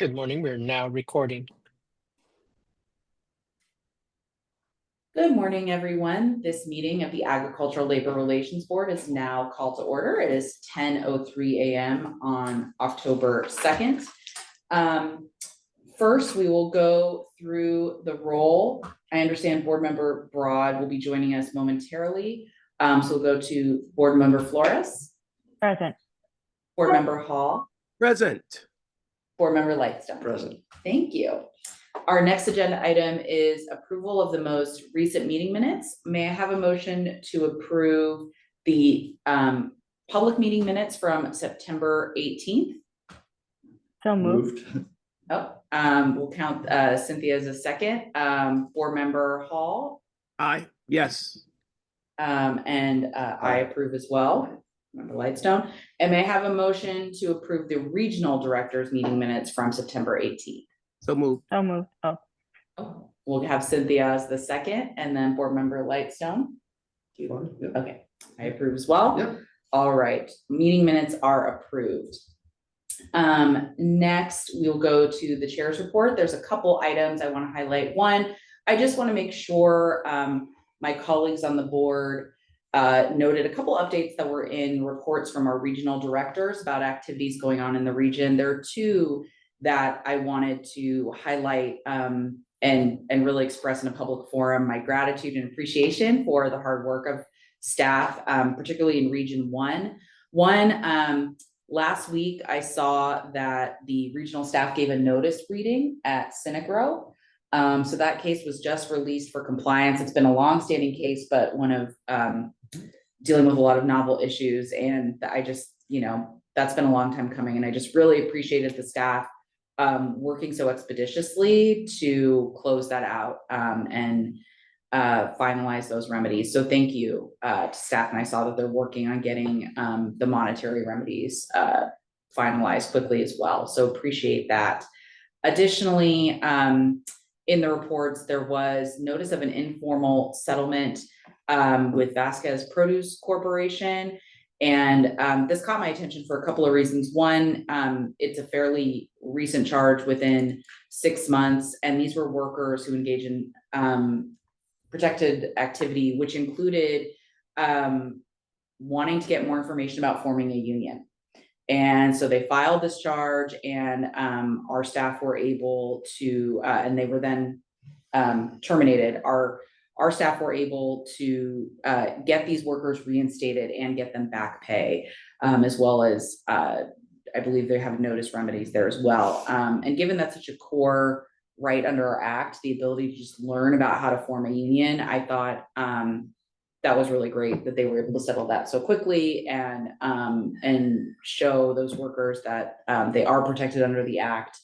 Good morning. We're now recording. Good morning, everyone. This meeting of the Agricultural Labor Relations Board is now called to order. It is 10:03 a.m. on October 2nd. First, we will go through the roll. I understand Board Member Broad will be joining us momentarily. So we'll go to Board Member Flores. Present. Board Member Hall. Present. Board Member Lightstone. Present. Thank you. Our next agenda item is approval of the most recent meeting minutes. May I have a motion to approve the public meeting minutes from September 18th? So moved. We'll count Cynthia as a second. Board Member Hall. Aye. Yes. And I approve as well. Member Lightstone. And may I have a motion to approve the regional directors meeting minutes from September 18th? So moved. So moved. Oh, we'll have Cynthia as the second and then Board Member Lightstone. Okay, I approve as well. Yep. All right, meeting minutes are approved. Next, we'll go to the chair's report. There's a couple items I want to highlight. One, I just want to make sure my colleagues on the board noted a couple updates that were in reports from our regional directors about activities going on in the region. There are two that I wanted to highlight and really express in a public forum my gratitude and appreciation for the hard work of staff, particularly in Region 1. Last week, I saw that the regional staff gave a notice reading at Cynic Row. So that case was just released for compliance. It's been a long-standing case, but one of dealing with a lot of novel issues. And I just, that's been a long time coming. And I just really appreciated the staff working so expeditiously to close that out and finalize those remedies. So thank you to staff. And I saw that they're working on getting the monetary remedies finalized quickly as well. So appreciate that. Additionally, in the reports, there was notice of an informal settlement with Vasquez Produce Corporation. And this caught my attention for a couple of reasons. One, it's a fairly recent charge within 6 months. And these were workers who engage in protected activity, which included wanting to get more information about forming a union. And so they filed this charge and our staff were able to, and they were then terminated. Our staff were able to get these workers reinstated and get them back pay, as well as I believe they have notice remedies there as well. And given that's such a core right under our act, the ability to just learn about how to form a union, I thought that was really great that they were able to settle that so quickly and show those workers that they are protected under the act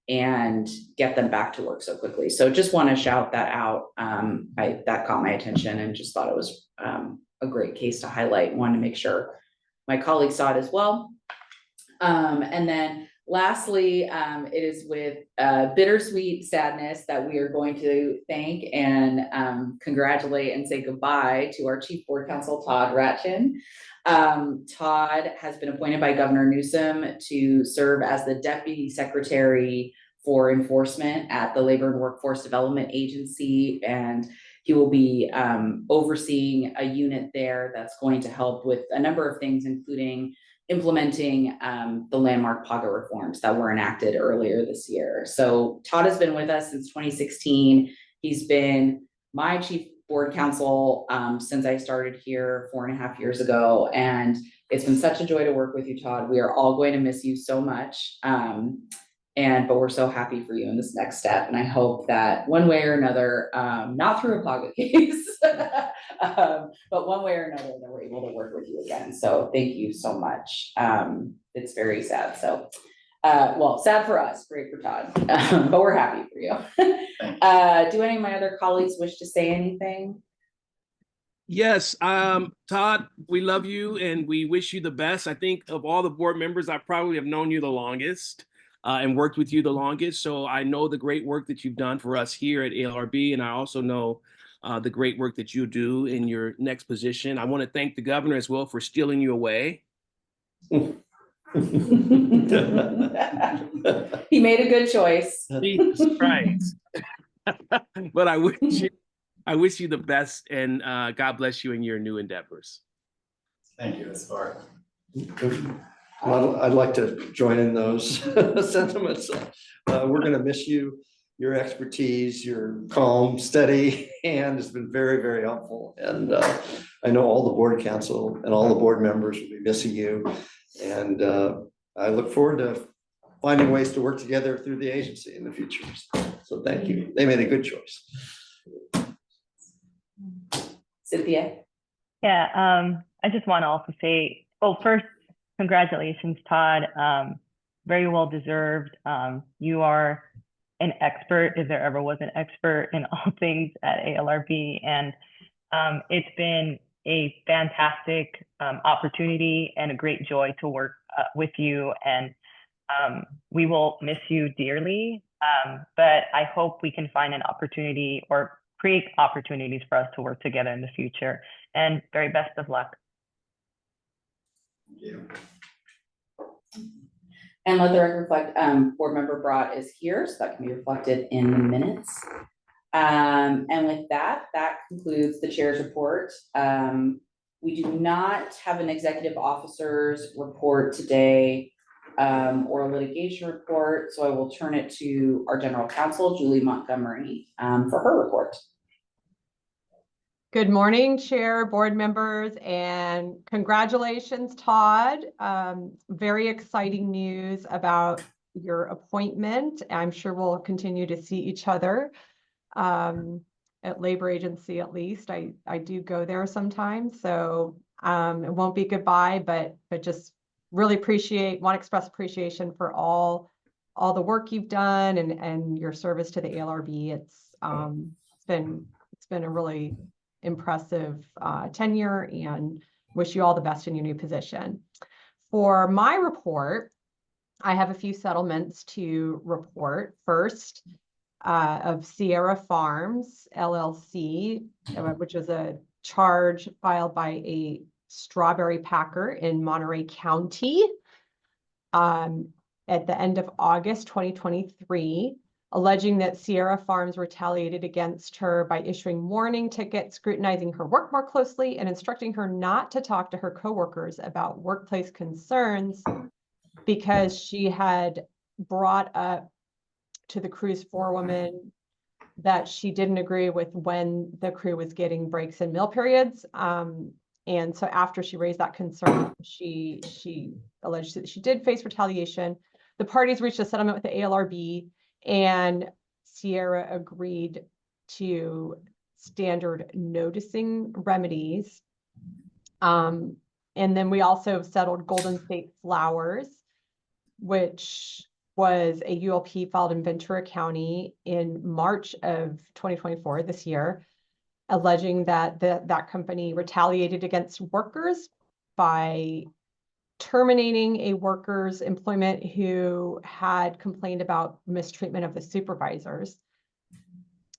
and get them back to work so quickly. So just want to shout that out. That caught my attention and just thought it was a great case to highlight. Wanted to make sure my colleagues saw it as well. And then lastly, it is with bittersweet sadness that we are going to thank and congratulate and say goodbye to our Chief Board Counsel, Todd Ratchin. Todd has been appointed by Governor Newsom to serve as the Deputy Secretary for Enforcement at the Labor and Workforce Development Agency, and he will be overseeing a unit there that's going to help with a number of things, including implementing the landmark PAGA reforms that were enacted earlier this year. So Todd has been with us since 2016. He's been my Chief Board Counsel since I started here 4.5 years ago. And it's been such a joy to work with you, Todd. We are all going to miss you so much. But we're so happy for you in this next step. And I hope that one way or another, not through a PAGA case, but one way or another that we're able to work with you again. So thank you so much. It's very sad. So, well, sad for us, great for Todd, but we're happy for you. Do any of my other colleagues wish to say anything? Yes. Todd, we love you and we wish you the best. I think of all the board members, I probably have known you the longest. And worked with you the longest. So I know the great work that you've done for us here at ALRB. And I also know the great work that you do in your next position. I want to thank the governor as well for stealing you away. He made a good choice. Jesus Christ. But I wish you the best, and God bless you in your new endeavors. Thank you, Ms. Barr. Well, I'd like to join in those sentiments. We're going to miss you. Your expertise, your calm, steady hand has been very, very helpful. And I know all the board council and all the board members will be missing you. And I look forward to finding ways to work together through the agency in the future. So thank you. They made a good choice. Cynthia? Yeah, I just want to also say, well, first, congratulations, Todd. Very well deserved. You are an expert, if there ever was an expert in all things at ALRB. And it's been a fantastic opportunity and a great joy to work with you. And we will miss you dearly, but I hope we can find an opportunity or create opportunities for us to work together in the future. And very best of luck. Thank you. And let the record reflect, board member Brott is here, so that can be reflected in the minutes. And with that, that concludes the chair's report. We do not have an executive officer's report today, or a litigation report, so I will turn it to our general counsel, Julie Montgomery, for her report. Good morning, Chair, board members, and congratulations, Todd. Very exciting news about your appointment. I'm sure we'll continue to see each other at Labor Agency, at least. I do go there sometimes, so it won't be goodbye, but just really want to express appreciation for all the work you've done and your service to the ALRB. It's been a really impressive tenure, and wish you all the best in your new position. For my report, I have a few settlements to report. First, of Sierra Farms LLC, which was a charge filed by a strawberry packer in Monterey County at the end of August 2023. Alleging that Sierra Farms retaliated against her by issuing warning tickets, scrutinizing her work more closely, and instructing her not to talk to her coworkers about workplace concerns because she had brought up to the crew's forewoman that she didn't agree with when the crew was getting breaks and meal periods. And so after she raised that concern, she alleged that she did face retaliation. The parties reached a settlement with the ALRB, and Sierra agreed to standard noticing remedies. And then we also settled Golden State Flowers, which was a ULP filed in Ventura County in March of 2024, this year, alleging that that company retaliated against workers by terminating a worker's employment who had complained about mistreatment of the supervisors.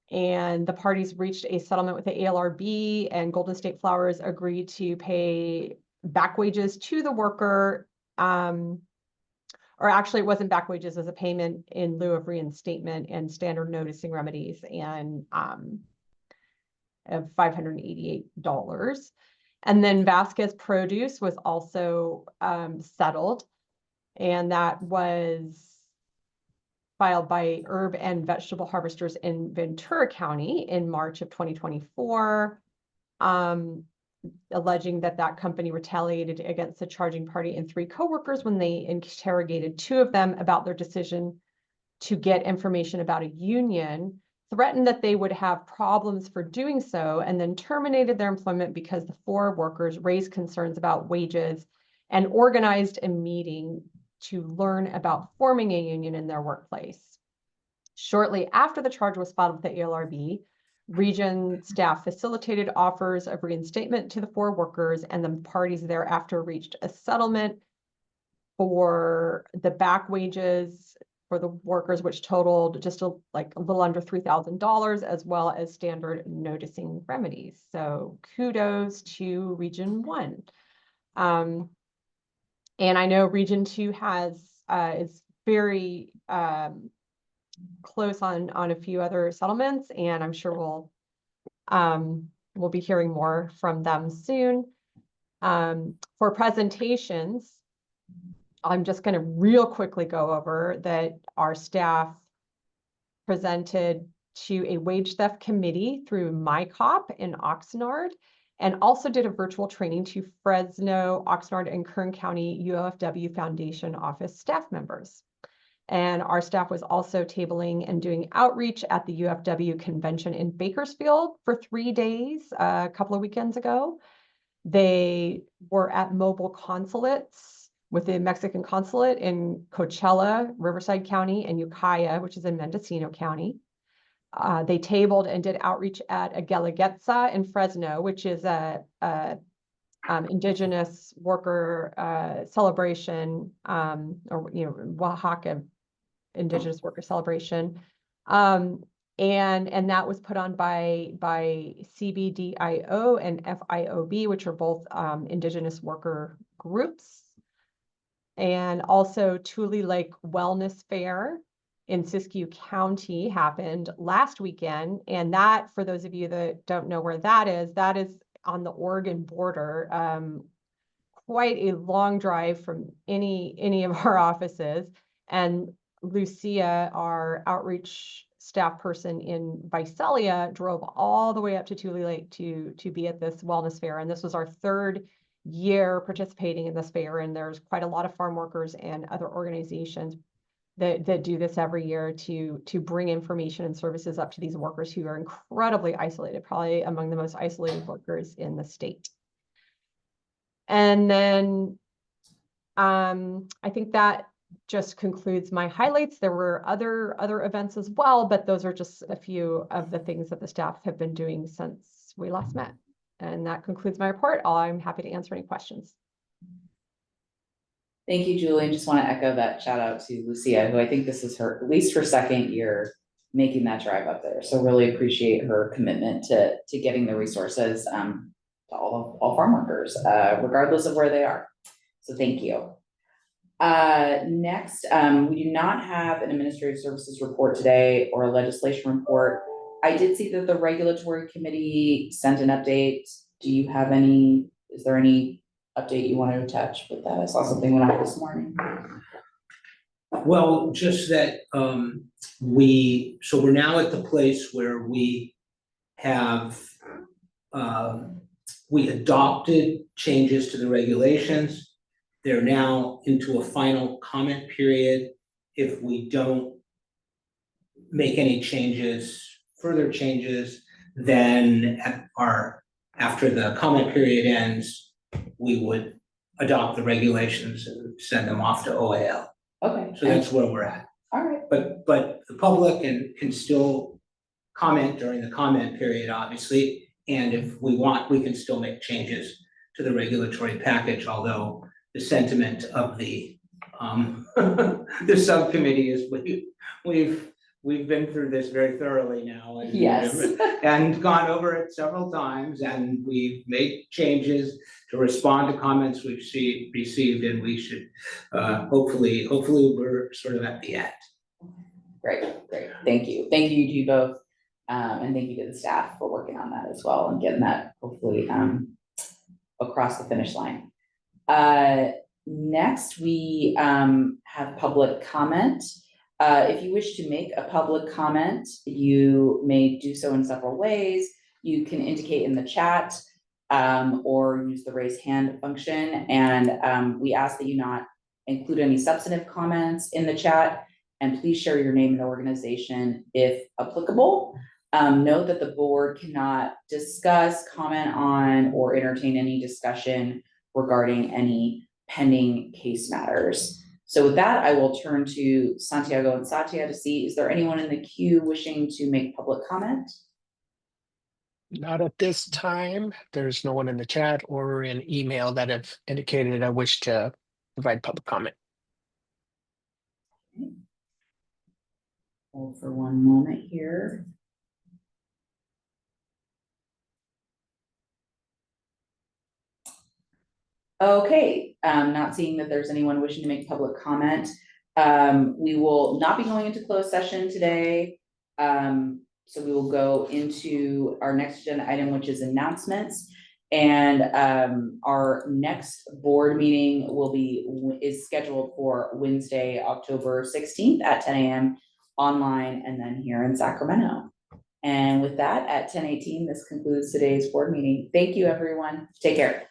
And the parties reached a settlement with the ALRB, and Golden State Flowers agreed to pay back wages to the worker, or actually it wasn't back wages, as a payment in lieu of reinstatement and standard noticing remedies, and of $588. And then Vasquez Produce was also settled, and that was filed by Herb and Vegetable Harvesters in Ventura County in March of 2024, alleging that that company retaliated against the charging party and 3 coworkers when they interrogated 2 of them about their decision to get information about a union, threatened that they would have problems for doing so, and then terminated their employment because the 4 workers raised concerns about wages and organized a meeting to learn about forming a union in their workplace. Shortly after the charge was filed with the ALRB, region staff facilitated offers of reinstatement to the 4 workers, and the parties thereafter reached a settlement for the back wages for the workers, which totaled just a little under $3,000, as well as standard noticing remedies. So kudos to Region 1. And I know Region 2 is very close on a few other settlements, and I'm sure we'll be hearing more from them soon. For presentations, I'm just going to real quickly go over that our staff presented to a wage theft committee through MyCop in Oxnard, and also did a virtual training to Fresno, Oxnard, and Kern County UFW Foundation office staff members. And our staff was also tabling and doing outreach at the UFW convention in Bakersfield for 3 days, a couple of weekends ago. They were at mobile consulates with the Mexican consulate in Coachella, Riverside County, and Ukiah, which is in Mendocino County. They tabled and did outreach at a Guelaguetza in Fresno, which is a indigenous worker celebration, or Oaxaca indigenous worker celebration, and that was put on by CBDIO and FIOB, which are both indigenous worker groups, and also Tule Lake Wellness Fair in Siskiyou County happened last weekend. And that, for those of you that don't know where that is on the Oregon border, quite a long drive from any of our offices. And Lucia, our outreach staff person in Visalia, drove all the way up to Tule Lake to be at this wellness fair. And this was our 3rd year participating in this fair. And there's quite a lot of farm workers and other organizations that do this every year to bring information and services up to these workers who are incredibly isolated, probably among the most isolated workers in the state. And then I think that just concludes my highlights. There were other events as well, but those are just a few of the things that the staff have been doing since we last met. And that concludes my report. I'm happy to answer any questions. Thank you, Julie. I just want to echo that shout out to Lucia, who I think this is at least her 2nd year making that drive up there. So really appreciate her commitment to getting the resources to all farm workers, regardless of where they are. So thank you. Next, we do not have an administrative services report today or a legislation report. I did see that the regulatory committee sent an update. Do you have is there any update you want to touch with that? I saw something went out this morning. Well, just that we're now at the place where we have we adopted changes to the regulations. They're now into a final comment period. If we don't make any further changes, then after the comment period ends, we would adopt the regulations and send them off to OAL. Okay. So that's where we're at. All right. But the public can still comment during the comment period, obviously. And if we want, we can still make changes to the regulatory package, although the sentiment of the the subcommittee is we've been through this very thoroughly now. And, Yes. and gone over it several times, and we've made changes to respond to comments we've received, and we should hopefully we're sort of at the end. Great. Thank you to you both. And thank you to the staff for working on that as well and getting that hopefully across the finish line. Next, we have public comment. If you wish to make a public comment, you may do so in several ways. You can indicate in the chat or use the raise hand function. And we ask that you not include any substantive comments in the chat, and please share your name and organization if applicable. Note that the board cannot discuss, comment on, or entertain any discussion regarding any pending case matters. So with that, I will turn to Santiago and Satya to see, is there anyone in the queue wishing to make public comment? Not at this time. There's no one in the chat or in email that have indicated I wish to provide public comment. Hold for one moment here. Okay, not seeing that there's anyone wishing to make public comment. We will not be going into closed session today. So we will go into our next agenda item, which is announcements. And our next board meeting is scheduled for Wednesday, October 16th at 10 a.m. online and then here in Sacramento. And with that, at 10:18, this concludes today's board meeting. Thank you, everyone. Take care.